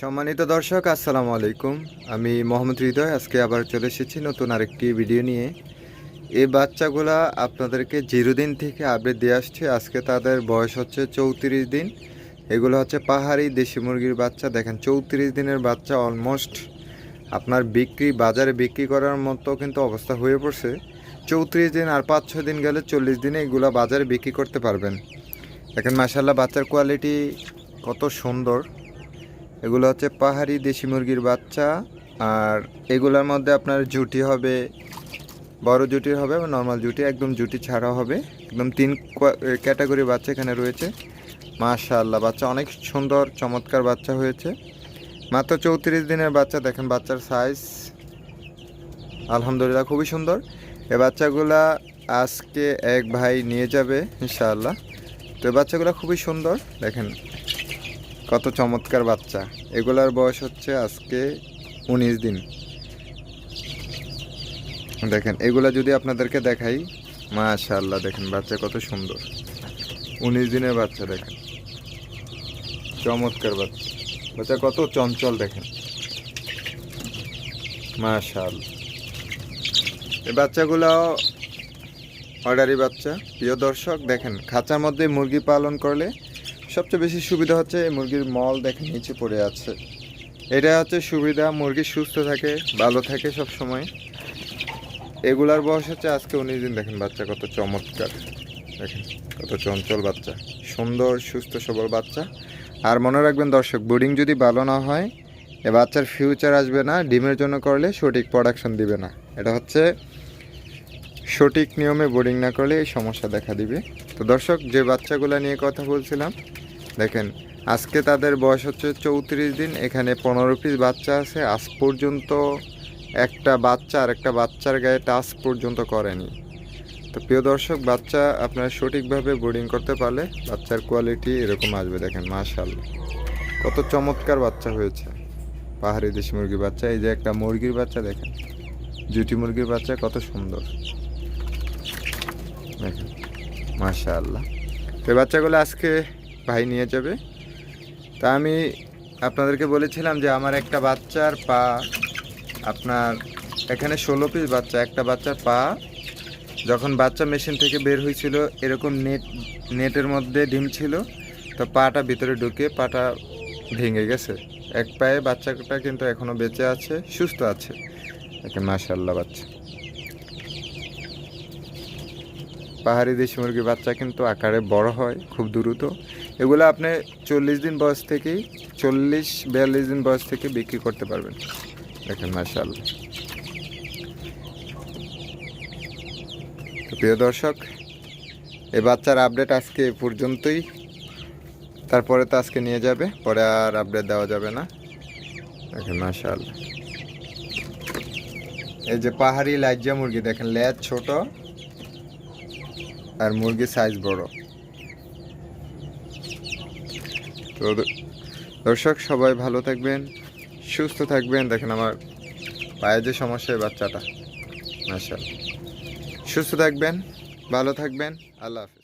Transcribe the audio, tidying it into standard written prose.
সম্মানিত দর্শক, আসসালামু আলাইকুম। আমি মোহাম্মদ হৃদয় আজকে আবার চলে এসেছি নতুন আরেকটি ভিডিও নিয়ে। এই বাচ্চাগুলা আপনাদেরকে 0 দিন থেকে আপডেট দিয়ে আসছে। আজকে তাদের বয়স হচ্ছে 34 দিন। এগুলো হচ্ছে পাহাড়ি দেশি মুরগির বাচ্চা। দেখেন 34 দিনের বাচ্চা অলমোস্ট আপনার বাজারে বিক্রি করার মতো কিন্তু অবস্থা হয়ে পড়ছে। 34 দিন আর 5-6 দিন গেলে 40 দিনে এগুলো বাজারে বিক্রি করতে পারবেন। দেখেন মাশাআল্লাহ বাচ্চার কোয়ালিটি কত সুন্দর। এগুলো হচ্ছে পাহাড়ি দেশি মুরগির বাচ্চা। আর এগুলোর মধ্যে আপনার জুটি হবে, বড় জুটি হবে বা নর্মাল জুটি, একদম জুটি ছাড়া হবে। একদম 3 ক্যাটাগরি বাচ্চা এখানে রয়েছে। মাশাআল্লাহ বাচ্চা অনেক সুন্দর চমৎকার বাচ্চা হয়েছে। মাত্র 34 দিনের বাচ্চা। দেখেন বাচ্চার সাইজ আলহামদুলিল্লাহ খুবই সুন্দর। এই বাচ্চাগুলা আজকে এক ভাই নিয়ে যাবে ইনশাআল্লাহ। তো এই বাচ্চাগুলো খুবই সুন্দর। দেখেন কত চমৎকার বাচ্চা। এগুলার বয়স হচ্ছে আজকে 19 দিন। দেখেন এগুলা যদি আপনাদেরকে দেখাই, মাশাআল্লাহ দেখেন বাচ্চা কত সুন্দর। 19 দিনের বাচ্চা। দেখেন চমৎকার বাচ্চা। বাচ্চা কত চঞ্চল দেখেন, মাশাআল্লাহ। এই বাচ্চাগুলো অর্ডারি বাচ্চা। প্রিয় দর্শক দেখেন খাঁচার মধ্যে মুরগি পালন করলে সবচেয়ে বেশি সুবিধা হচ্ছে মুরগির মল দেখেন নিচে পড়ে আছে। এটা হচ্ছে সুবিধা, মুরগি সুস্থ থাকে, ভালো থাকে সব সময়। এগুলার বয়স হচ্ছে আজকে 19 দিন। দেখেন বাচ্চা কত চমৎকার, দেখেন কত চঞ্চল বাচ্চা, সুন্দর সুস্থ সবল বাচ্চা। আর মনে রাখবেন দর্শক, ব্রিডিং যদি ভালো না হয় এ বাচ্চার ফিউচার আসবে না। ডিমের জন্য করলে সঠিক প্রোডাকশন দিবে না। এটা হচ্ছে সঠিক নিয়মে বোর্ডিং না করলে এই সমস্যা দেখা দিবে। তো দর্শক, যে বাচ্চাগুলো নিয়ে কথা বলছিলাম, দেখেন আজকে তাদের বয়স হচ্ছে 34 দিন। এখানে 15 পিস বাচ্চা আছে। আজ পর্যন্ত একটা বাচ্চা আর একটা বাচ্চার গায়ে টাচ পর্যন্ত করেনি। তো প্রিয় দর্শক, বাচ্চা আপনারা সঠিকভাবে বোর্ডিং করতে পারলে বাচ্চার কোয়ালিটি এরকম আসবে। দেখেন মাশাআল্লাহ কত চমৎকার বাচ্চা হয়েছে। পাহাড়ি দেশি মুরগির বাচ্চা। এই যে একটা মুরগির বাচ্চা, দেখেন জুটি মুরগির বাচ্চা কত সুন্দর, দেখেন মাশাআল্লাহ। তো বাচ্চাগুলো আজকে ভাই নিয়ে যাবে। তা আমি আপনাদেরকে বলেছিলাম যে আমার একটা বাচ্চার পা, আপনার এখানে 16 পিস বাচ্চা। একটা বাচ্চার পা যখন বাচ্চা মেশিন থেকে বের হয়েছিল এরকম নেটের মধ্যে ডিম ছিল, তো পাটা ভিতরে ঢুকে পাটা ভেঙে গেছে। এক পায়ে বাচ্চাটা কিন্তু এখনও বেঁচে আছে, সুস্থ আছে। দেখেন মাশাআল্লাহ বাচ্চা। পাহাড়ি দেশি মুরগির বাচ্চা কিন্তু আকারে বড় হয় খুব দ্রুত। এগুলো আপনি 40 দিন বয়স থেকেই, 40-42 দিন বয়স থেকে বিক্রি করতে পারবেন। দেখেন মাশাআল্লাহ। প্রিয় দর্শক, এই বাচ্চার আপডেট আজকে পর্যন্তই। তারপরে তো আজকে নিয়ে যাবে, পরে আর আপডেট দেওয়া যাবে না। দেখেন মাশাআল্লাহ। এই যে পাহাড়ি লাইজা মুরগি, দেখেন লেজ ছোট আর মুরগির সাইজ বড়। তো দর্শক সবাই ভালো থাকবেন, সুস্থ থাকবেন। দেখেন আমার পায়ে যে সমস্যা, বাচ্চাটা মাশাআল্লাহ। সুস্থ থাকবেন, ভালো থাকবেন। আল্লাহ হাফেজ।